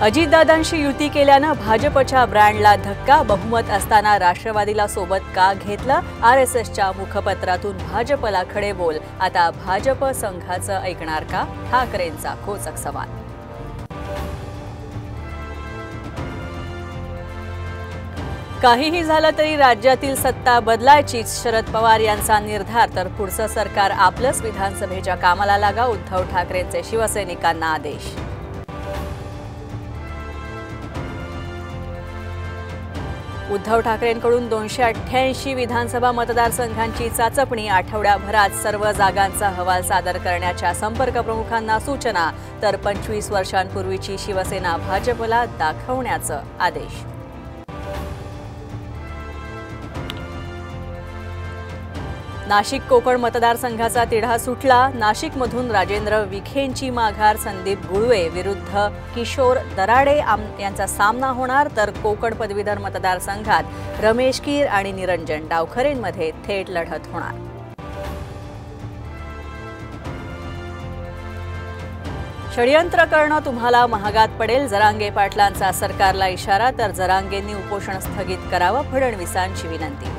अजितदादांशी युती केल्यानं भाजपच्या ब्रँडला धक्का, बहुमत असताना राष्ट्रवादीला सोबत का घेतलं? आरएसएसच्या मुखपत्रातून भाजपला खडे बोल. आता भाजप संघाचं ऐकणार का? ठाकरेंचा खोचक सवाल. काहीही झालं तरी राज्यातील सत्ता बदलायचीच, शरद पवार यांचा निर्धार. तर पुढचं सरकार आपलंच, विधानसभेच्या कामाला लागा, उद्धव ठाकरेंचे शिवसैनिकांना आदेश. उद्धव ठाकरेंकडून 288 विधानसभा मतदारसंघांची चाचपणी. आठवड्याभरात सर्व जागांचा अहवाल सादर करण्याच्या संपर्क प्रमुखांना सूचना. तर 25 वर्षांपूर्वीची शिवसेना भाजपला दाखवण्याचं आदेश. नाशिक कोकण मतदारसंघाचा तिढा सुटला. नाशिकमधून राजेंद्र विखेंची माघार. संदीप गुळवे विरुद्ध किशोर दराडे यांचा सामना होणार. तर कोकण पदवीधर मतदारसंघात रमेश कीर आणि निरंजन डावखरेंमध्ये थेट लढत होणार. षडयंत्र करणं तुम्हाला महागात पडेल, जरांगे पाटलांचा सरकारला इशारा. तर जरांगेंनी उपोषण स्थगित करावं, फडणवीसांची विनंती.